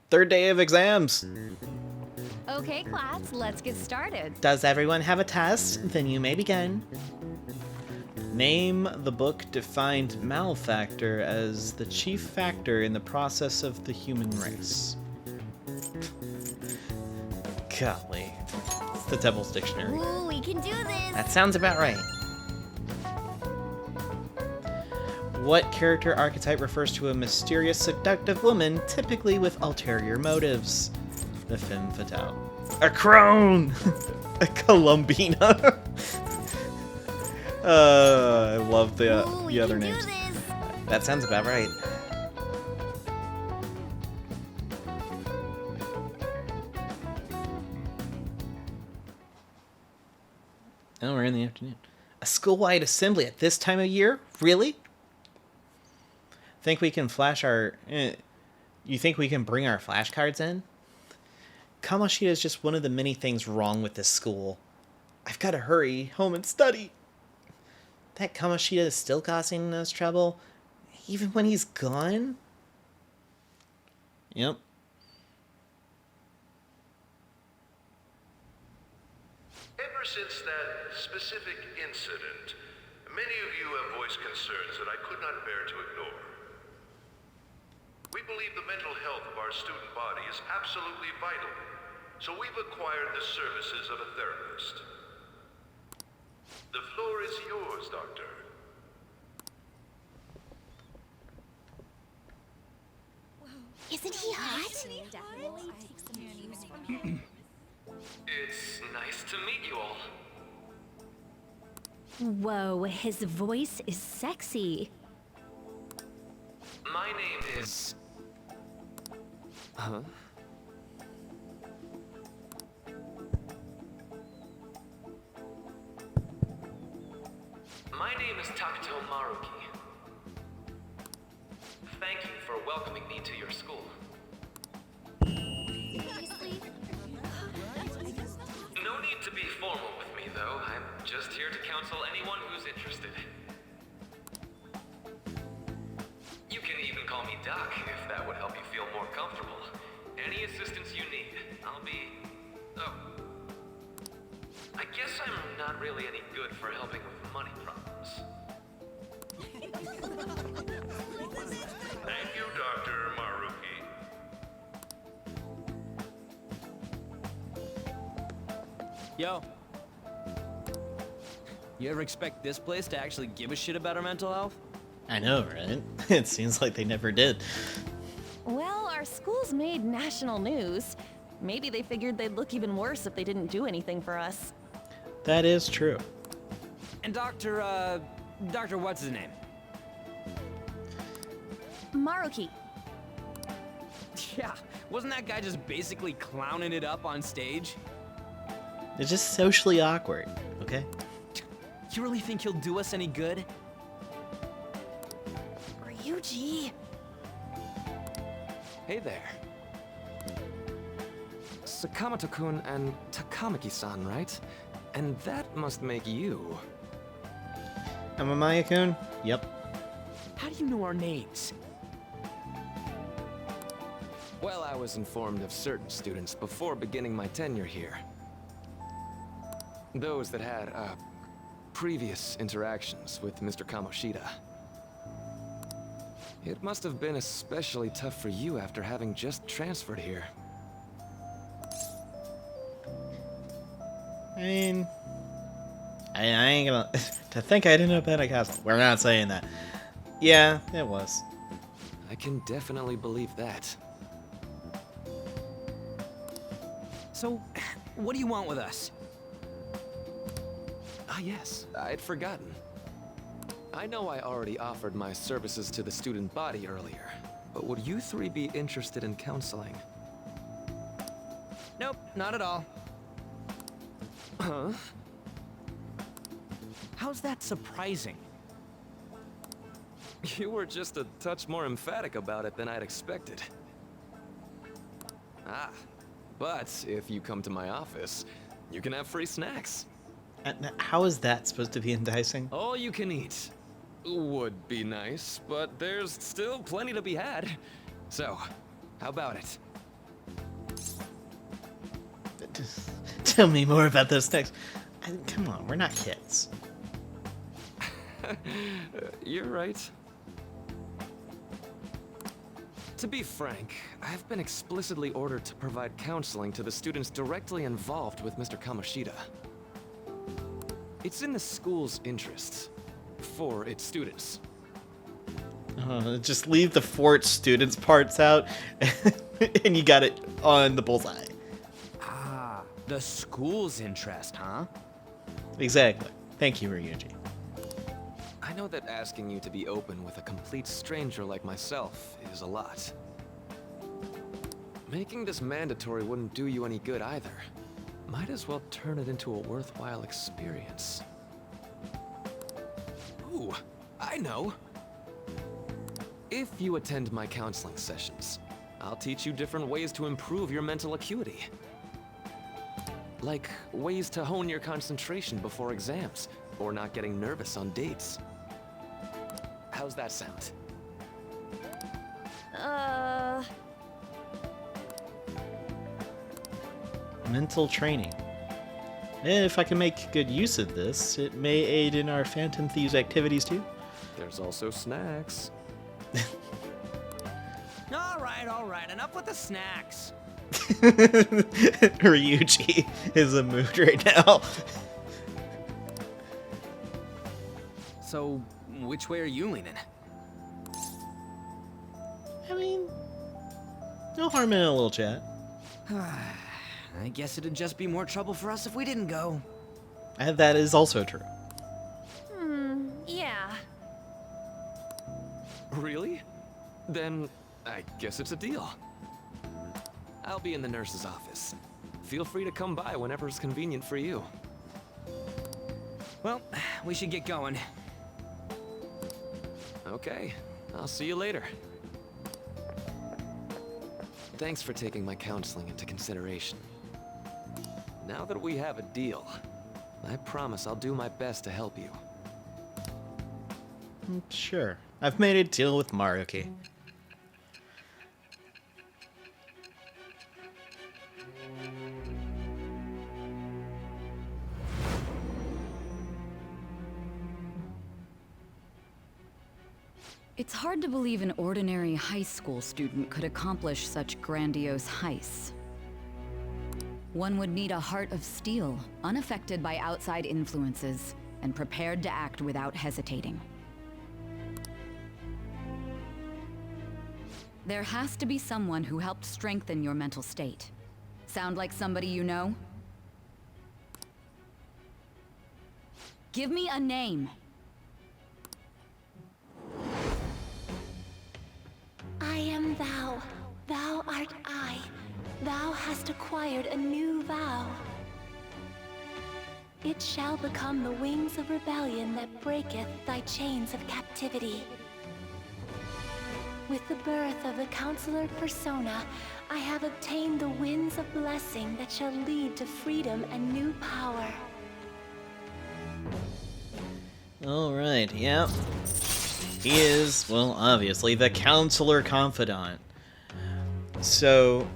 Third day of exams. Okay, class, let's get started. Does everyone have a test? Then you may begin. Name the book defined malefactor as the chief factor in the process of the human race. Golly. It's the Devil's Dictionary. Ooh, we can do this! That sounds about right. What character archetype refers to a mysterious, seductive woman, typically with ulterior motives? The femme fatale. A crone! A Columbina. I love the other names. That sounds about right. Oh, we're in the afternoon. A school-wide assembly at this time of year? Really? Think we can flash our... You think we can bring our flashcards in? Kamoshida is just one of the many things wrong with this school. I've got to hurry home and study. That Kamoshida is still causing us trouble, even when he's gone? Yep. Ever since that specific incident, many of you have voiced concerns that I could not bear to ignore. We believe the mental health of our student body is absolutely vital, so we've acquired the services of a therapist. The floor is yours, Doctor. Isn't he hot? It's nice to meet you all. Whoa, his voice is sexy. My name is... Huh? My name is Takuto Maruki. Thank you for welcoming me to your school. No need to be formal with me, though. I'm just here to counsel anyone who's interested. You can even call me Doc, if that would help you feel more comfortable. Any assistance you need, I'll be... Oh. I guess I'm not really any good for helping with money problems. Thank you, Dr. Maruki. Yo. You ever expect this place to actually give a shit about our mental health? I know, right? It seems like they never did. Well, our school's made national news. Maybe they figured they'd look even worse if they didn't do anything for us. That is true. And Dr. what's his name? Maruki. Yeah, wasn't that guy just basically clowning it up on stage? It's just socially awkward, okay? You really think he'll do us any good? Ryuji. Hey there. Sakamoto-kun and Takamaki-san, right? And that must make you. Amamiya-kun? Yep. How do you know our names? Well, I was informed of certain students before beginning my tenure here. Those that had, previous interactions with Mr. Kamoshida. It must have been especially tough for you after having just transferred here. I mean... I ain't gonna... to think I didn't know about a castle. We're not saying that. Yeah, it was. I can definitely believe that. So, what do you want with us? Ah, yes, I'd forgotten. I know I already offered my services to the student body earlier, but would you three be interested in counseling? Nope, not at all. Huh? How's that surprising? You were just a touch more emphatic about it than I'd expected. Ah, but if you come to my office, you can have free snacks. How is that supposed to be enticing? All you can eat. Would be nice, but there's still plenty to be had. So, how about it? Tell me more about those snacks. Come on, we're not kids. You're right. To be frank, I've been explicitly ordered to provide counseling to the students directly involved with Mr. Kamoshida. It's in the school's interests, for its students. Just leave the Fort students parts out, and you got it on the bullseye. Ah, the school's interest, huh? Exactly. Thank you, Ryuji. I know that asking you to be open with a complete stranger like myself is a lot. Making this mandatory wouldn't do you any good either. Might as well turn it into a worthwhile experience. Ooh, I know! If you attend my counseling sessions, I'll teach you different ways to improve your mental acuity. Like ways to hone your concentration before exams, or not getting nervous on dates. How's that sound? Mental training. If I can make good use of this, it may aid in our Phantom Thieves activities too. There's also snacks. All right, enough with the snacks. Ryuji is a mood right now. So, which way are you leaning? I mean, no harm in a little chat. I guess it'd just be more trouble for us if we didn't go. That is also true. Yeah. Really? Then I guess it's a deal. I'll be in the nurse's office. Feel free to come by whenever it's convenient for you. Well, we should get going. Okay, I'll see you later. Thanks for taking my counseling into consideration. Now that we have a deal, I promise I'll do my best to help you. Sure. I've made a deal with Marachi. It's hard to believe an ordinary high school student could accomplish such grandiose heists. One would need a heart of steel, unaffected by outside influences, and prepared to act without hesitating. There has to be someone who helped strengthen your mental state. Sound like somebody you know? Give me a name. I am thou, thou art I. Thou hast acquired a new vow. It shall become the wings of rebellion that breaketh thy chains of captivity. With the birth of the Councilor persona, I have obtained the winds of blessing that shall lead to freedom and new power. Alright, yeah. He is, well, obviously, the Councilor Confidant. So,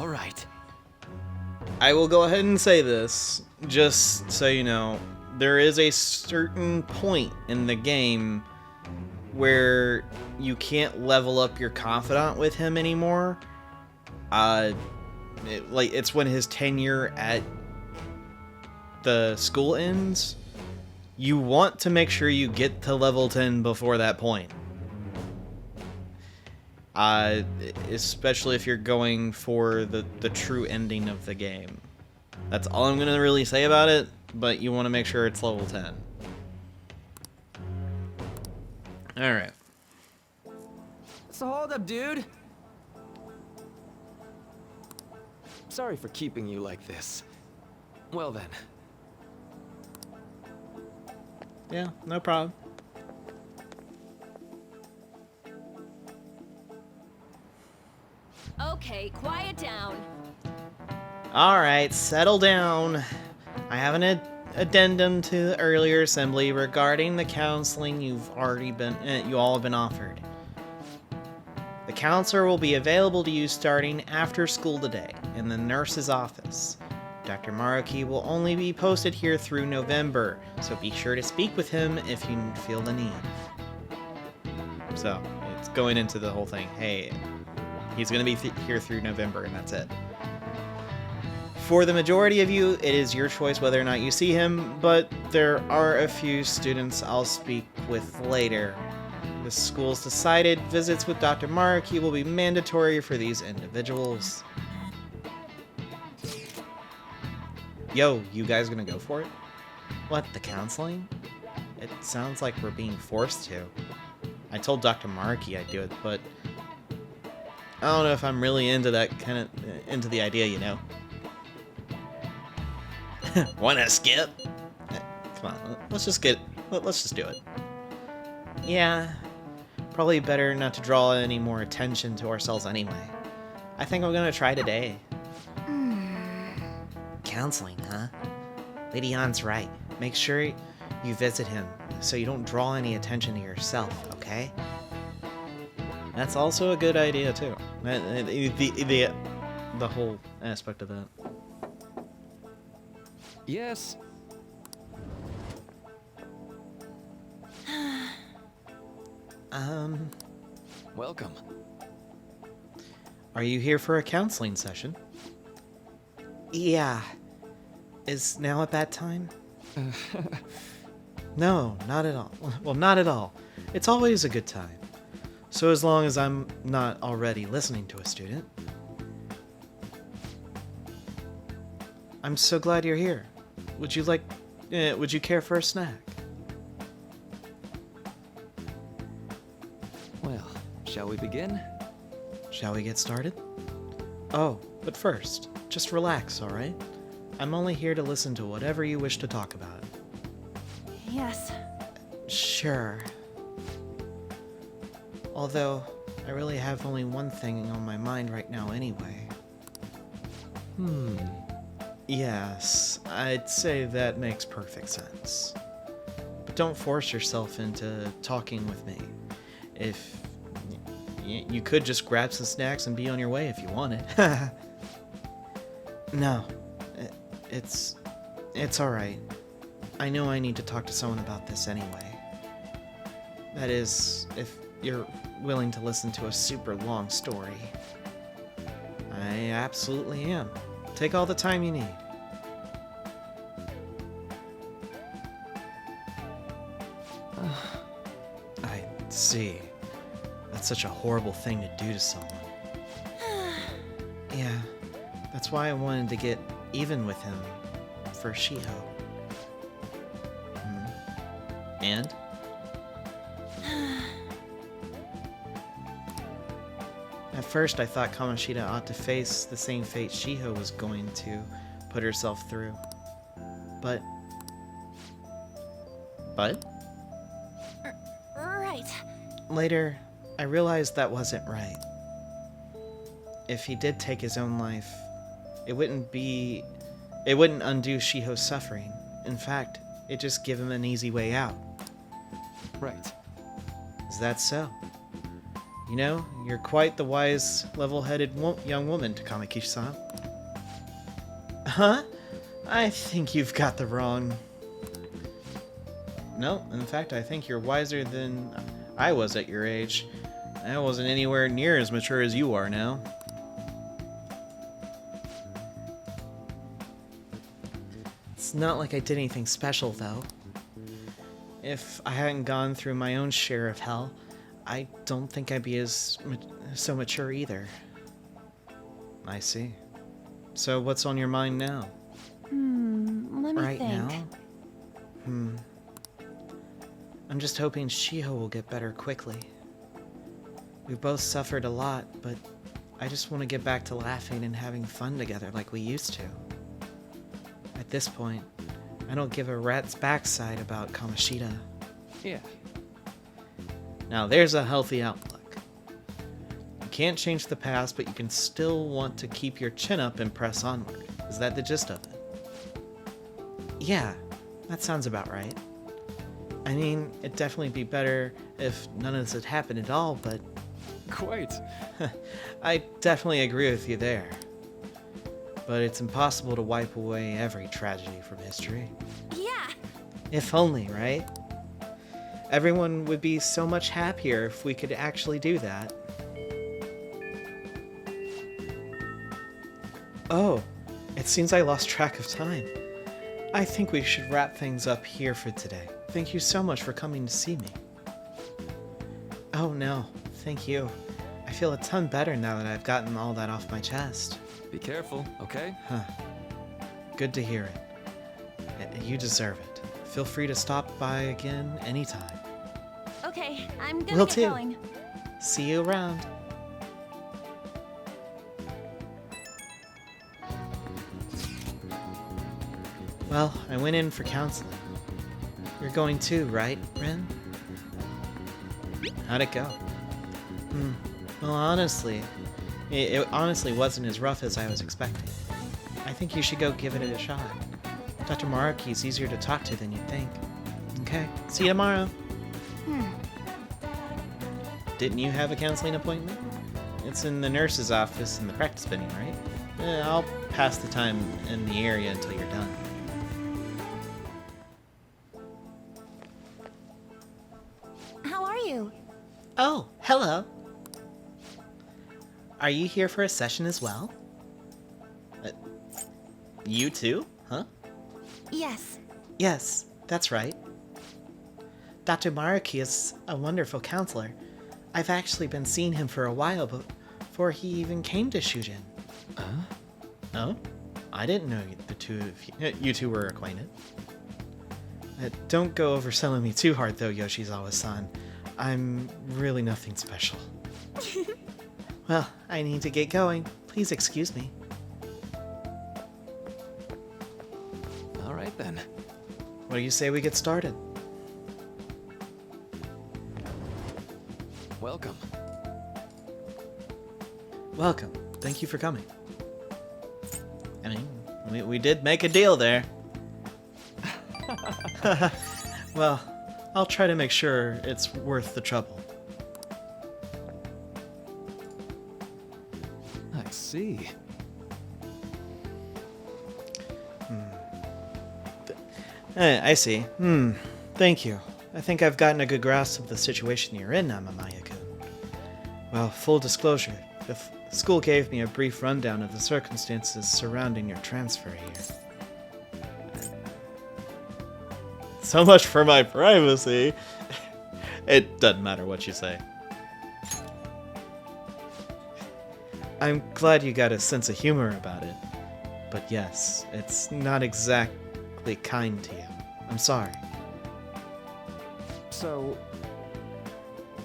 All right. I will go ahead and say this, just so you know. There is a certain point in the game where you can't level up your Confidant with him anymore. It's when his tenure at the school ends. You want to make sure you get to level 10 before that point. Especially if you're going for the true ending of the game. That's all I'm going to really say about it, but you want to make sure it's level 10. Alright. So hold up, dude. Sorry for keeping you like this. Well then. Yeah, no problem. Okay, quiet down. Alright, settle down. I have an addendum to the earlier assembly regarding the counseling you all have been offered. The counselor will be available to you starting after school today in the nurse's office. Dr. Marachi will only be posted here through November, so be sure to speak with him if you feel the need. So, it's going into the whole thing. Hey, he's going to be here through November, and that's it. For the majority of you, it is your choice whether or not you see him, but there are a few students I'll speak with later. The school's decided visits with Dr. Marachi will be mandatory for these individuals. Yo, you guys gonna go for it? What, the counseling? It sounds like we're being forced to. I told Dr. Marachi I'd do it, but I don't know if I'm really into that into the idea, you know? Wanna skip? Come on, let's just do it. Yeah, probably better not to draw any more attention to ourselves anyway. I think I'm gonna try today. Counseling, huh? Lady Ann's right. Make sure you visit him so you don't draw any attention to yourself, okay? That's also a good idea too. The whole aspect of that. Yes. Welcome. Are you here for a counseling session? Yeah. Is now a bad time? No, not at all. Well, not at all. It's always a good time. So as long as I'm not already listening to a student. I'm so glad you're here. Would you care for a snack? Well, shall we begin? Shall we get started? Oh, but first, just relax, alright? I'm only here to listen to whatever you wish to talk about. Yes. Sure. Although, I really have only one thing on my mind right now anyway. Yes, I'd say that makes perfect sense. But don't force yourself into talking with me. If you could just grab some snacks and be on your way if you wanted. No, it's alright. I know I need to talk to someone about this anyway. That is, if you're willing to listen to a super long story. I absolutely am. Take all the time you need. I see. That's such a horrible thing to do to someone. Yeah, that's why I wanted to get even with him for Shiho. And? At first I thought Kamoshida ought to face the same fate Shiho was going to put herself through. But? Right. Later, I realized that wasn't right. If he did take his own life, it wouldn't undo Shiho's suffering. In fact, it'd just give him an easy way out. Right. Is that so? You know, you're quite the wise, level-headed young woman, Takamikishi-san. Huh? I think you've got the wrong... No, in fact, I think you're wiser than I was at your age. I wasn't anywhere near as mature as you are now. It's not like I did anything special, though. If I hadn't gone through my own share of hell, I don't think I'd be so mature either. I see. So what's on your mind now? Let me Right think. now? I'm just hoping Shiho will get better quickly. We've both suffered a lot, but I just want to get back to laughing and having fun together like we used to. At this point, I don't give a rat's backside about Kamoshida. Yeah. Now there's a healthy outlook. You can't change the past, but you can still want to keep your chin up and press onward. Is that the gist of it? Yeah, that sounds about right. I mean, it'd definitely be better if none of this had happened at all, but Quite. I definitely agree with you there. But it's impossible to wipe away every tragedy from history. Yeah. If only, right? Everyone would be so much happier if we could actually do that. Oh, it seems I lost track of time. I think we should wrap things up here for today. Thank you so much for coming to see me. Oh no, thank you. I feel a ton better now that I've gotten all that off my chest. Be careful, okay? Huh. Good to hear it. You deserve it. Feel free to stop by again anytime. Okay, I'm gonna Will get too. going. See you around. Well, I went in for counseling. You're going too, right, Ren? How'd it go? Well, honestly, it honestly wasn't as rough as I was expecting. I think you should go give it a shot. Dr. Marachi's easier to talk to than you'd think. Okay, see you tomorrow. Didn't you have a counseling appointment? It's in the nurse's office in the practice building, right? I'll pass the time in the area until you're done. How are you? Oh, hello. Are you here for a session as well? You too? Huh? Yes. Yes, that's right. Dr. Marachi is a wonderful counselor. I've actually been seeing him for a while before he even came to Shujin. Oh? I didn't know you two were acquainted. Don't go overselling me too hard though, Yoshizawa-san. I'm really nothing special. Well, I need to get going. Please excuse me. All right then. What do you say we get started? Welcome. Welcome. Thank you for coming. I mean, we did make a deal there. Well, I'll try to make sure it's worth the trouble. I see. I see. Thank you. I think I've gotten a good grasp of the situation you're in, Amamiya-kun. Well, full disclosure, the school gave me a brief rundown of the circumstances surrounding your transfer here. So much for my privacy. It doesn't matter what you say. I'm glad you got a sense of humor about it. But yes, it's not exactly kind to you. I'm sorry. So,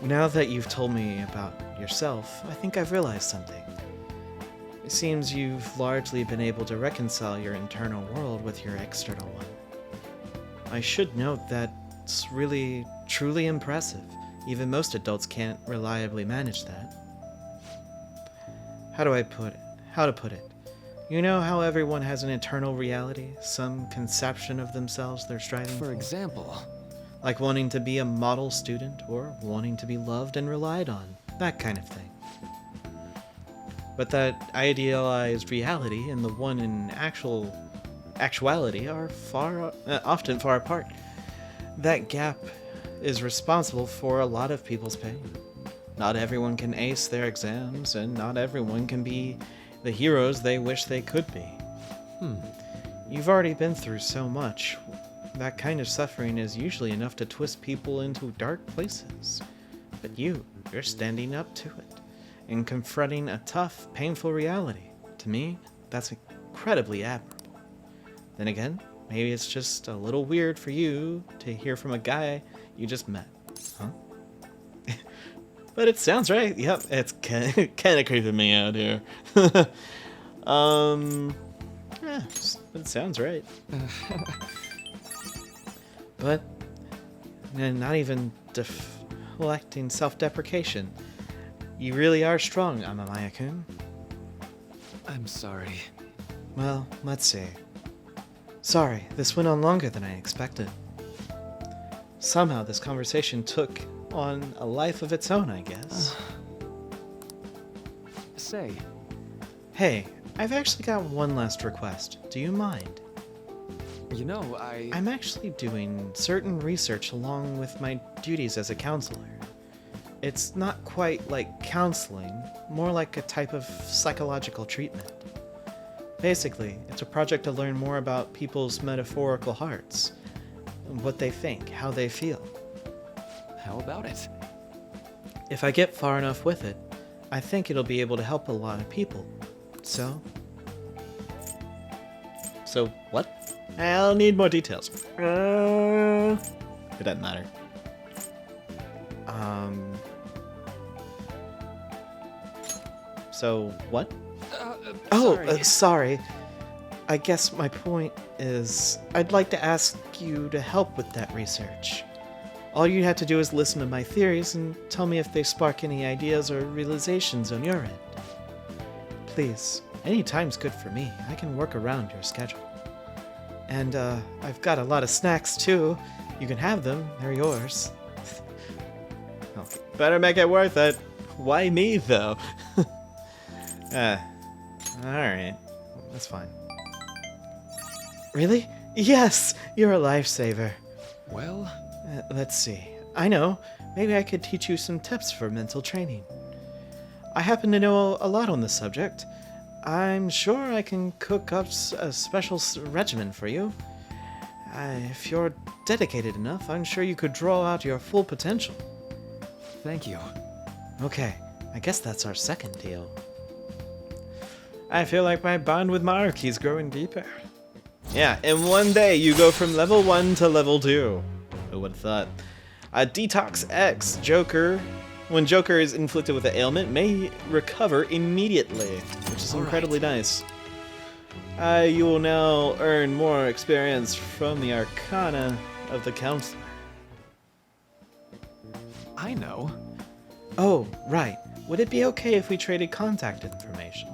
Now that you've told me about yourself, I think I've realized something. It seems you've largely been able to reconcile your internal world with your external one. I should note that's really, truly impressive. Even most adults can't reliably manage that. How to put it? You know how everyone has an internal reality, some conception of themselves they're striving for? for example, Like wanting to be a model student or wanting to be loved and relied on, that kind of thing. But that idealized reality and the one in actuality are often far apart. That gap is responsible for a lot of people's pain. Not everyone can ace their exams, and not everyone can be the heroes they wish they could be. You've already been through so much. That kind of suffering is usually enough to twist people into dark places. But you're standing up to it and confronting a tough, painful reality. To me, that's incredibly admirable. Then again, maybe it's just a little weird for you to hear from a guy you just met. Huh? But it sounds right. Yep, it's kind of creeping me out here. Yeah, it sounds right. But not even deflecting self-deprecation. You really are strong, Amamiya-kun. I'm sorry. Well, let's see. Sorry, this went on longer than I expected. Somehow this conversation took on a life of its own, I guess. say. Hey, I've actually got one last request. Do you mind? You know, I'm actually doing certain research along with my duties as a counselor. It's not quite like counseling, more like a type of psychological treatment. Basically, it's a project to learn more about people's metaphorical hearts, what they think, how they feel. How about it? If I get far enough with it, I think it'll be able to help a lot of people. So what? I'll need more details. It doesn't matter. So what? Sorry. I guess my point is, I'd like to ask you to help with that research. All you have to do is listen to my theories and tell me if they spark any ideas or realizations on your end. Please, any time's good for me. I can work around your schedule. And, I've got a lot of snacks, too. You can have them. They're yours. Okay. Better make it worth it. Why me, though? Alright. That's fine. Really? Yes! You're a lifesaver. Well, Let's see. I know. Maybe I could teach you some tips for mental training. I happen to know a lot on the subject. I'm sure I can cook up a special regimen for you. If you're dedicated enough, I'm sure you could draw out your full potential. thank you. Okay, I guess that's our second deal. I feel like my bond with Marachi's growing deeper. Yeah, in one day you go from level 1 to level 2. Who would have thought? Detox X, Joker. When Joker is inflicted with an ailment, may recover immediately, which is incredibly nice. You will now earn more experience from the Arcana of the Councilor. I know. Oh, right. Would it be okay if we traded contact information?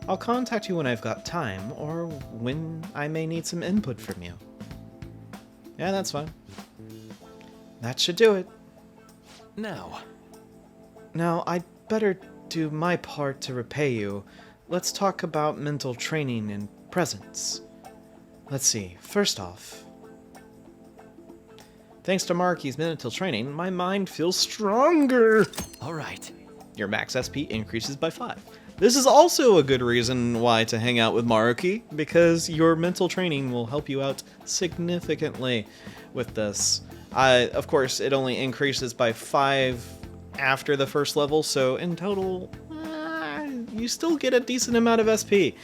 I'll contact you when I've got time, or when I may need some input from you. Yeah, that's fine. That should do it. Now, I'd better do my part to repay you. Let's talk about mental training and presence. Let's see. First off, thanks to Marachi's mental training, my mind feels stronger. All right. Your max SP increases by 5. This is also a good reason why to hang out with Marachi, because your mental training will help you out significantly with this. Of course, it only increases by 5 after the first level, so in total, you still get a decent amount of SP.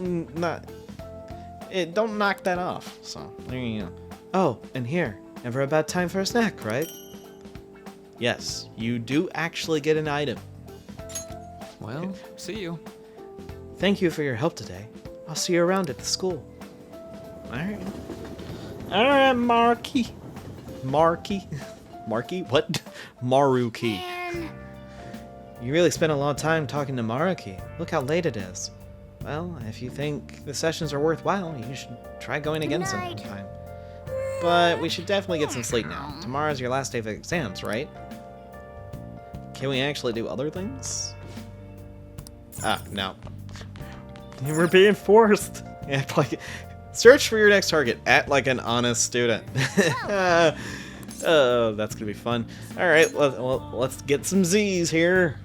Don't knock that off, so there you go. Oh, and here, never a bad time for a snack, right? Yes, you do actually get an item. Well, see you. Thank you for your help today. I'll see you around at the school. Alright. Alright, Marky. Marky? What? Maruki. Man. You really spent a lot of time talking to Marachi. Look how late it is. Well, if you think the sessions are worthwhile, you should try going again Night. sometime. But we should definitely get some sleep now. Tomorrow's your last day of exams, right? Can we actually do other things? No. We're being forced. Act like, search for your next target. Act like an honest student. Oh, that's gonna be fun. All right, well, let's get some Z's here.